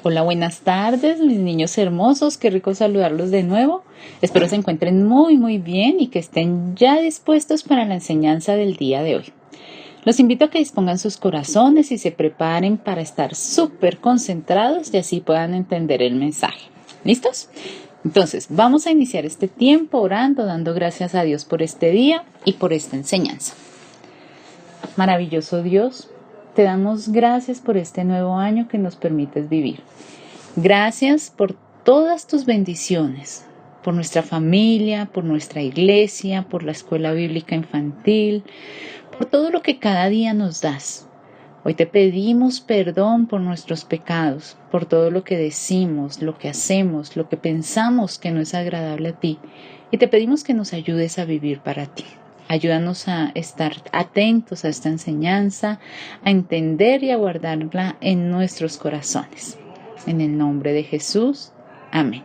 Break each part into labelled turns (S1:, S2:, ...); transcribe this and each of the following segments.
S1: Hola, buenas tardes, mis niños hermosos, qué rico saludarlos de nuevo. Espero se encuentren muy bien y que estén ya dispuestos para la enseñanza del día de hoy. Los invito a que dispongan sus corazones y se preparen para estar súper concentrados y así puedan entender el mensaje. ¿Listos? Entonces, vamos a iniciar este tiempo orando, dando gracias a Dios por este día y por esta enseñanza. Maravilloso Dios, te damos gracias por este nuevo año que nos permites vivir. Gracias por todas tus bendiciones, por nuestra familia, por nuestra iglesia, por la escuela bíblica infantil, por todo lo que cada día nos das. Hoy te pedimos perdón por nuestros pecados, por todo lo que decimos, lo que hacemos, lo que pensamos que no es agradable a ti, y te pedimos que nos ayudes a vivir para ti. Ayúdanos a estar atentos a esta enseñanza, a entender y a guardarla en nuestros corazones. En el nombre de Jesús, amén.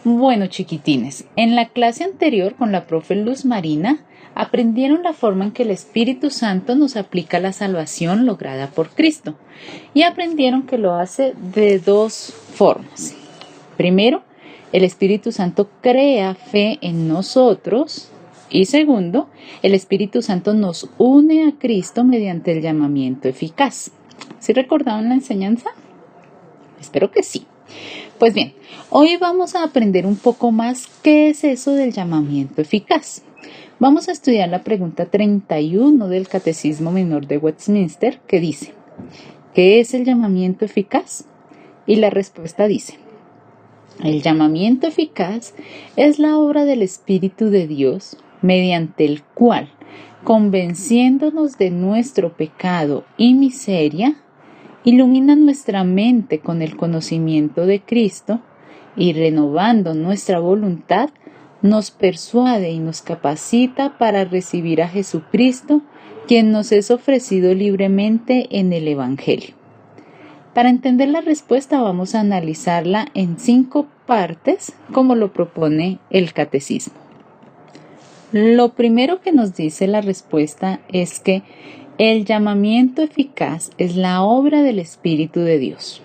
S1: Bueno, chiquitines, en la clase anterior con la profe Luz Marina, aprendieron la forma en que el Espíritu Santo nos aplica la salvación lograda por Cristo y aprendieron que lo hace de dos formas. Primero, el Espíritu Santo crea fe en nosotros y segundo, el Espíritu Santo nos une a Cristo mediante el llamamiento eficaz. ¿Sí recordaron la enseñanza? Espero que sí. Pues bien, hoy vamos a aprender un poco más qué es eso del llamamiento eficaz. Vamos a estudiar la pregunta 31 del Catecismo Menor de Westminster, que dice: ¿qué es el llamamiento eficaz? Y la respuesta dice: el llamamiento eficaz es la obra del Espíritu de Dios, mediante el cual, convenciéndonos de nuestro pecado y miseria, ilumina nuestra mente con el conocimiento de Cristo y renovando nuestra voluntad, nos persuade y nos capacita para recibir a Jesucristo, quien nos es ofrecido libremente en el Evangelio. Para entender la respuesta vamos a analizarla en 5 partes, como lo propone el Catecismo. Lo primero que nos dice la respuesta es que el llamamiento eficaz es la obra del Espíritu de Dios.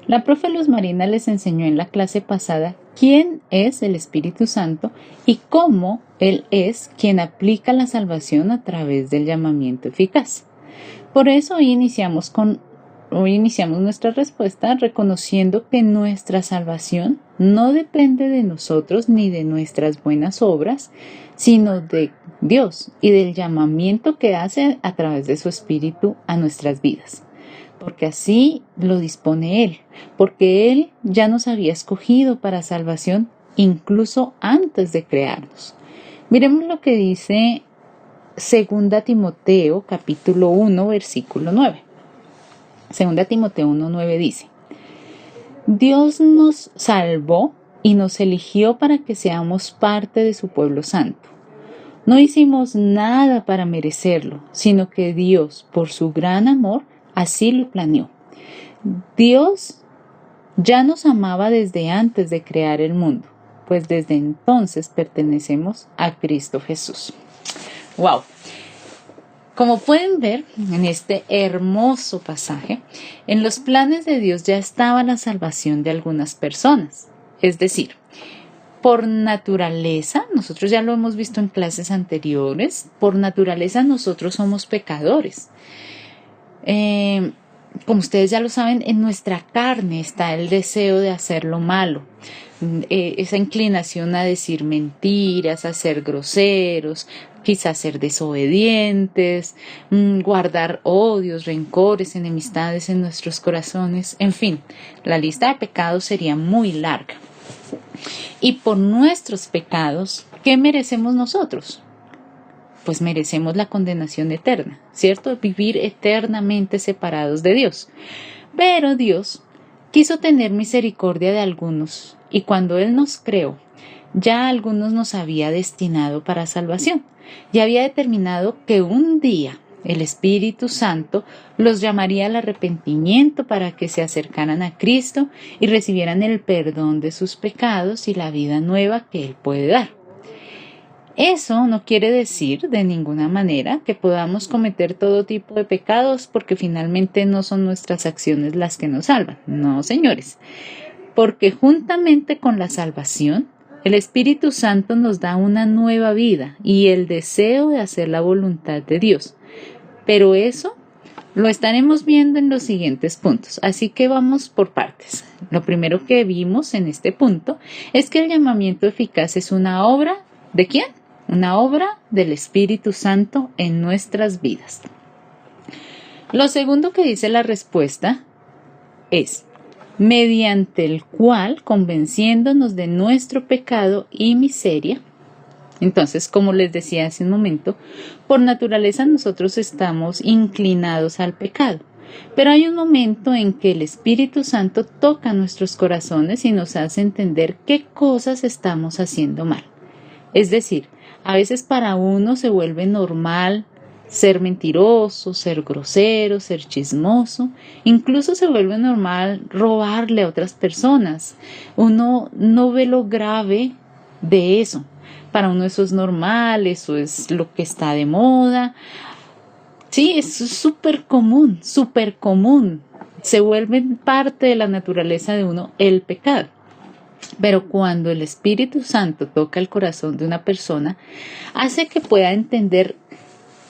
S1: La profe Luz Marina les enseñó en la clase pasada quién es el Espíritu Santo y cómo Él es quien aplica la salvación a través del llamamiento eficaz. Por eso hoy iniciamos nuestra respuesta reconociendo que nuestra salvación no depende de nosotros ni de nuestras buenas obras, sino de Dios y del llamamiento que hace a través de su Espíritu a nuestras vidas. Porque así lo dispone Él, porque Él ya nos había escogido para salvación incluso antes de crearnos. Miremos lo que dice 2 Timoteo capítulo 1 versículo 9. 2 Timoteo 1:9 dice: Dios nos salvó y nos eligió para que seamos parte de su pueblo santo. No hicimos nada para merecerlo, sino que Dios, por su gran amor, así lo planeó. Dios ya nos amaba desde antes de crear el mundo, pues desde entonces pertenecemos a Cristo Jesús. ¡Wow! Como pueden ver en este hermoso pasaje, en los planes de Dios ya estaba la salvación de algunas personas. Es decir, por naturaleza, nosotros ya lo hemos visto en clases anteriores, por naturaleza nosotros somos pecadores. Como ustedes ya lo saben, en nuestra carne está el deseo de hacer lo malo, esa inclinación a decir mentiras, a ser groseros, quizás ser desobedientes, guardar odios, rencores, enemistades en nuestros corazones. En fin, la lista de pecados sería muy larga. Y por nuestros pecados, ¿qué merecemos nosotros? Pues merecemos la condenación eterna, ¿cierto? Vivir eternamente separados de Dios. Pero Dios quiso tener misericordia de algunos, y cuando Él nos creó, ya a algunos nos había destinado para salvación, y había determinado que un día el Espíritu Santo los llamaría al arrepentimiento para que se acercaran a Cristo y recibieran el perdón de sus pecados y la vida nueva que Él puede dar. Eso no quiere decir de ninguna manera que podamos cometer todo tipo de pecados porque finalmente no son nuestras acciones las que nos salvan. No, señores, porque juntamente con la salvación, el Espíritu Santo nos da una nueva vida y el deseo de hacer la voluntad de Dios. Pero eso lo estaremos viendo en los siguientes puntos, así que vamos por partes. Lo primero que vimos en este punto es que el llamamiento eficaz es una obra ¿de quién? Una obra del Espíritu Santo en nuestras vidas. Lo segundo que dice la respuesta es mediante el cual, convenciéndonos de nuestro pecado y miseria. Entonces, como les decía hace un momento, por naturaleza nosotros estamos inclinados al pecado. Pero hay un momento en que el Espíritu Santo toca nuestros corazones y nos hace entender qué cosas estamos haciendo mal. Es decir, a veces para uno se vuelve normal ser mentiroso, ser grosero, ser chismoso. Incluso se vuelve normal robarle a otras personas. Uno no ve lo grave de eso. Para uno eso es normal, eso es lo que está de moda. Sí, es súper común, súper común. Se vuelve parte de la naturaleza de uno el pecado. Pero cuando el Espíritu Santo toca el corazón de una persona, hace que pueda entender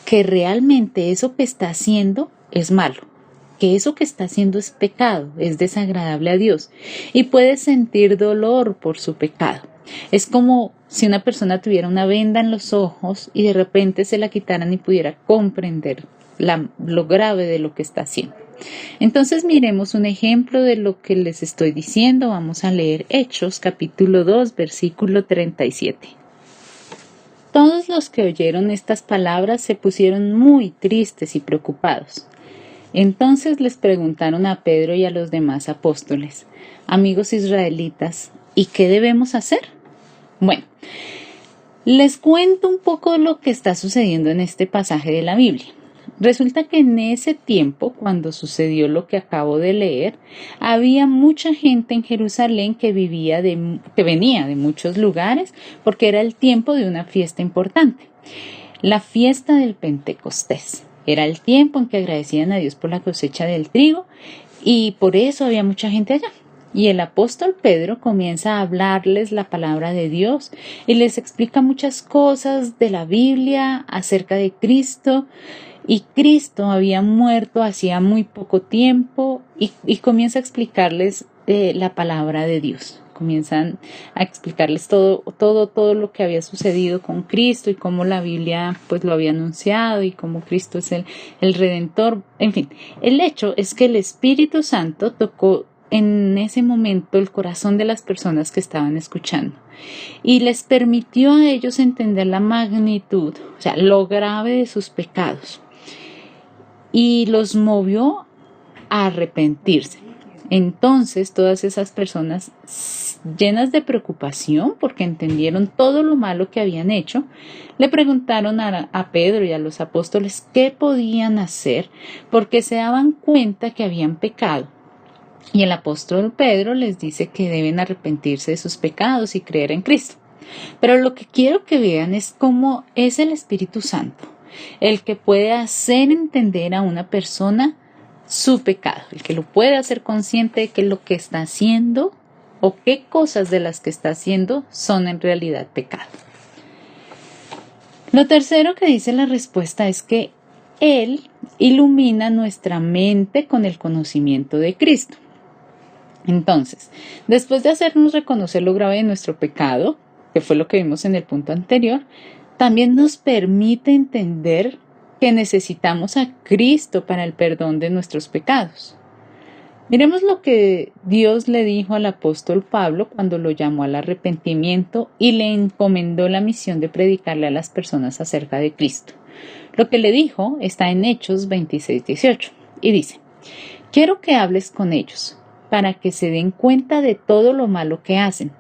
S1: que realmente eso que está haciendo es malo, que eso que está haciendo es pecado, es desagradable a Dios y puede sentir dolor por su pecado. Es como si una persona tuviera una venda en los ojos y de repente se la quitaran y pudiera comprender lo grave de lo que está haciendo. Entonces miremos un ejemplo de lo que les estoy diciendo. Vamos a leer Hechos capítulo 2 versículo 37. Todos los que oyeron estas palabras se pusieron muy tristes y preocupados. Entonces les preguntaron a Pedro y a los demás apóstoles: amigos israelitas, ¿y qué debemos hacer? Bueno, les cuento un poco lo que está sucediendo en este pasaje de la Biblia. Resulta que en ese tiempo, cuando sucedió lo que acabo de leer, había mucha gente en Jerusalén que venía de muchos lugares porque era el tiempo de una fiesta importante, la fiesta del Pentecostés. Era el tiempo en que agradecían a Dios por la cosecha del trigo y por eso había mucha gente allá. Y el apóstol Pedro comienza a hablarles la palabra de Dios y les explica muchas cosas de la Biblia acerca de Cristo. Y Cristo había muerto hacía muy poco tiempo y comienza a explicarles la palabra de Dios. Comienzan a explicarles todo lo que había sucedido con Cristo y cómo la Biblia pues lo había anunciado y cómo Cristo es el Redentor. En fin, el hecho es que el Espíritu Santo tocó en ese momento el corazón de las personas que estaban escuchando y les permitió a ellos entender la magnitud, o sea, lo grave de sus pecados. Y los movió a arrepentirse. Entonces todas esas personas llenas de preocupación porque entendieron todo lo malo que habían hecho, le preguntaron a Pedro y a los apóstoles qué podían hacer porque se daban cuenta que habían pecado. Y el apóstol Pedro les dice que deben arrepentirse de sus pecados y creer en Cristo. Pero lo que quiero que vean es cómo es el Espíritu Santo el que puede hacer entender a una persona su pecado, el que lo puede hacer consciente de que lo que está haciendo o qué cosas de las que está haciendo son en realidad pecado. Lo tercero que dice la respuesta es que Él ilumina nuestra mente con el conocimiento de Cristo. Entonces, después de hacernos reconocer lo grave de nuestro pecado, que fue lo que vimos en el punto anterior, también nos permite entender que necesitamos a Cristo para el perdón de nuestros pecados. Miremos lo que Dios le dijo al apóstol Pablo cuando lo llamó al arrepentimiento y le encomendó la misión de predicarle a las personas acerca de Cristo. Lo que le dijo está en Hechos 26:18 y dice: quiero que hables con ellos para que se den cuenta de todo lo malo que hacen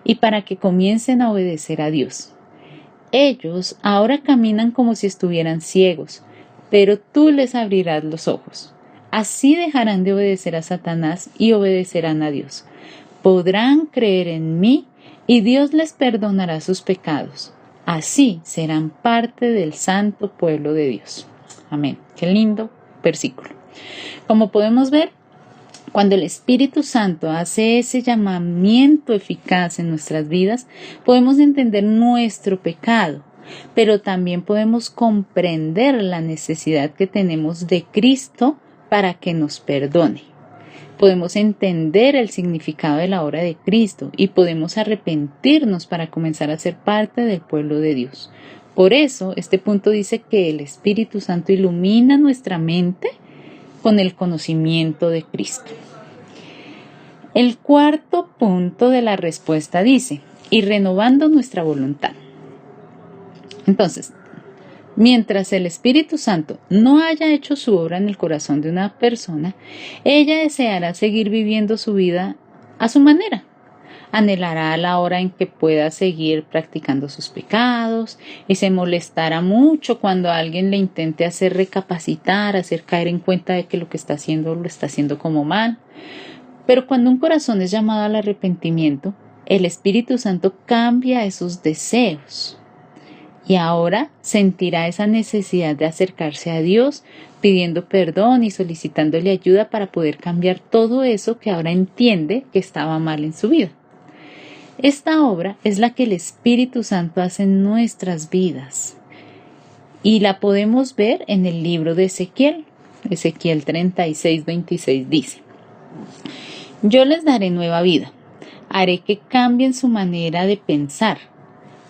S1: y para que comiencen a obedecer a Dios. Ellos ahora caminan como si estuvieran ciegos, pero tú les abrirás los ojos. Así dejarán de obedecer a Satanás y obedecerán a Dios. Podrán creer en mí y Dios les perdonará sus pecados. Así serán parte del santo pueblo de Dios. Amén. Qué lindo versículo. Como podemos ver, cuando el Espíritu Santo hace ese llamamiento eficaz en nuestras vidas, podemos entender nuestro pecado, pero también podemos comprender la necesidad que tenemos de Cristo para que nos perdone. Podemos entender el significado de la obra de Cristo y podemos arrepentirnos para comenzar a ser parte del pueblo de Dios. Por eso, este punto dice que el Espíritu Santo ilumina nuestra mente con el conocimiento de Cristo. El cuarto punto de la respuesta dice, y renovando nuestra voluntad. Entonces, mientras el Espíritu Santo no haya hecho su obra en el corazón de una persona, ella deseará seguir viviendo su vida a su manera. Anhelará la hora en que pueda seguir practicando sus pecados y se molestará mucho cuando alguien le intente hacer recapacitar, hacer caer en cuenta de que lo que está haciendo lo está haciendo como mal. Pero cuando un corazón es llamado al arrepentimiento, el Espíritu Santo cambia esos deseos. Y ahora sentirá esa necesidad de acercarse a Dios, pidiendo perdón y solicitándole ayuda para poder cambiar todo eso que ahora entiende que estaba mal en su vida. Esta obra es la que el Espíritu Santo hace en nuestras vidas. Y la podemos ver en el libro de Ezequiel. Ezequiel 36:26 dice: Yo les daré nueva vida. Haré que cambien su manera de pensar.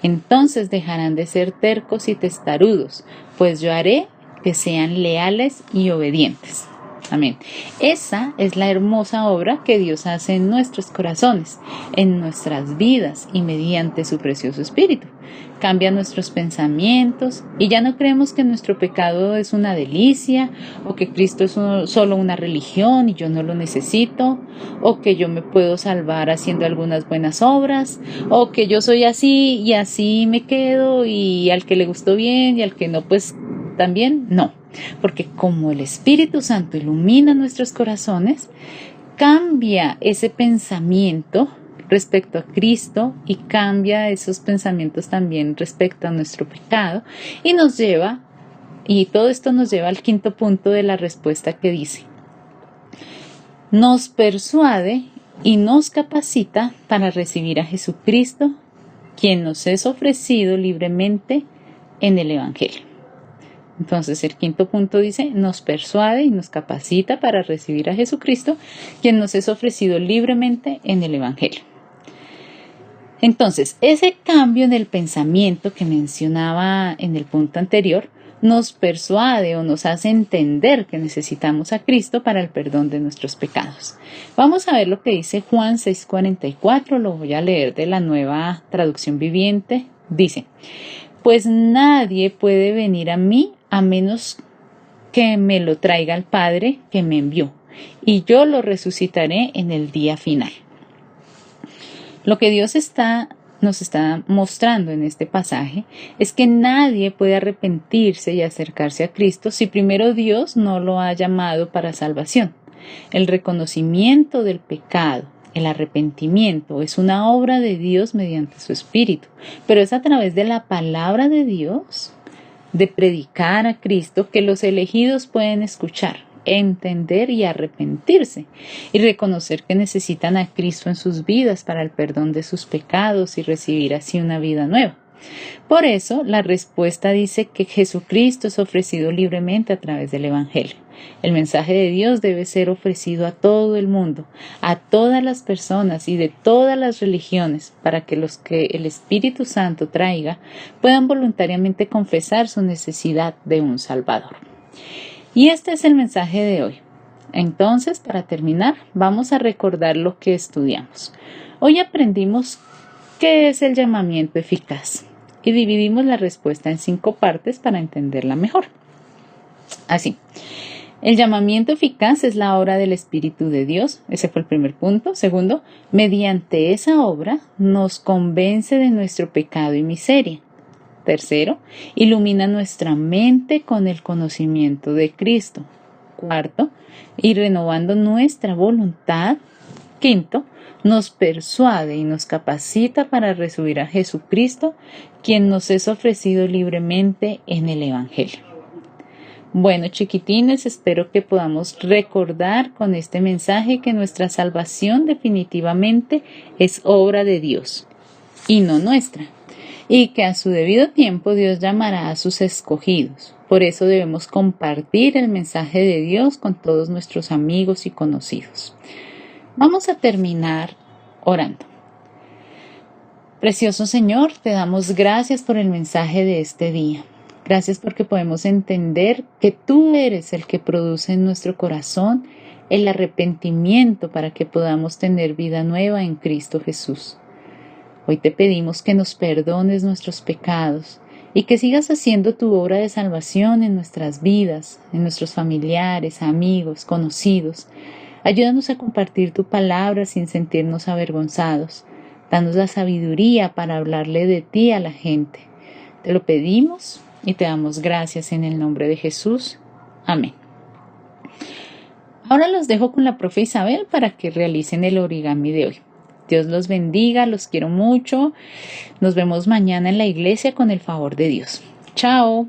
S1: Entonces dejarán de ser tercos y testarudos, pues yo haré que sean leales y obedientes. Amén. Esa es la hermosa obra que Dios hace en nuestros corazones, en nuestras vidas y mediante su precioso Espíritu. Cambia nuestros pensamientos y ya no creemos que nuestro pecado es una delicia o que Cristo es solo una religión y yo no lo necesito, o que yo me puedo salvar haciendo algunas buenas obras, o que yo soy así y así me quedo y al que le gustó bien y al que no pues también no. Porque como el Espíritu Santo ilumina nuestros corazones, cambia ese pensamiento respecto a Cristo y cambia esos pensamientos también respecto a nuestro pecado y todo esto nos lleva al quinto punto de la respuesta que dice: nos persuade y nos capacita para recibir a Jesucristo, quien nos es ofrecido libremente en el Evangelio. Entonces el quinto punto dice, nos persuade y nos capacita para recibir a Jesucristo, quien nos es ofrecido libremente en el Evangelio. Entonces, ese cambio en el pensamiento que mencionaba en el punto anterior, nos persuade o nos hace entender que necesitamos a Cristo para el perdón de nuestros pecados. Vamos a ver lo que dice Juan 6:44, lo voy a leer de la Nueva Traducción Viviente. Dice, pues nadie puede venir a mí a menos que me lo traiga el Padre que me envió, y yo lo resucitaré en el día final. Lo que Dios nos está mostrando en este pasaje es que nadie puede arrepentirse y acercarse a Cristo si primero Dios no lo ha llamado para salvación. El reconocimiento del pecado, el arrepentimiento, es una obra de Dios mediante su Espíritu, pero es a través de la palabra de Dios, de predicar a Cristo, que los elegidos pueden escuchar, entender y arrepentirse y reconocer que necesitan a Cristo en sus vidas para el perdón de sus pecados y recibir así una vida nueva. Por eso, la respuesta dice que Jesucristo es ofrecido libremente a través del Evangelio. El mensaje de Dios debe ser ofrecido a todo el mundo, a todas las personas y de todas las religiones, para que los que el Espíritu Santo traiga puedan voluntariamente confesar su necesidad de un Salvador. Y este es el mensaje de hoy. Entonces, para terminar, vamos a recordar lo que estudiamos. Hoy aprendimos qué es el llamamiento eficaz y dividimos la respuesta en 5 partes para entenderla mejor. Así, el llamamiento eficaz es la obra del Espíritu de Dios. Ese fue el primer punto. Segundo, mediante esa obra nos convence de nuestro pecado y miseria. Tercero, ilumina nuestra mente con el conocimiento de Cristo. Cuarto, y renovando nuestra voluntad, Quinto, nos persuade y nos capacita para recibir a Jesucristo, quien nos es ofrecido libremente en el Evangelio. Bueno, chiquitines, espero que podamos recordar con este mensaje que nuestra salvación definitivamente es obra de Dios y no nuestra, y que a su debido tiempo Dios llamará a sus escogidos. Por eso debemos compartir el mensaje de Dios con todos nuestros amigos y conocidos. Vamos a terminar orando. Precioso Señor, te damos gracias por el mensaje de este día. Gracias porque podemos entender que tú eres el que produce en nuestro corazón el arrepentimiento para que podamos tener vida nueva en Cristo Jesús. Hoy te pedimos que nos perdones nuestros pecados y que sigas haciendo tu obra de salvación en nuestras vidas, en nuestros familiares, amigos, conocidos. Ayúdanos a compartir tu palabra sin sentirnos avergonzados. Danos la sabiduría para hablarle de ti a la gente. Te lo pedimos y te damos gracias en el nombre de Jesús. Amén. Ahora los dejo con la profe Isabel para que realicen el origami de hoy. Dios los bendiga, los quiero mucho. Nos vemos mañana en la iglesia con el favor de Dios. Chao.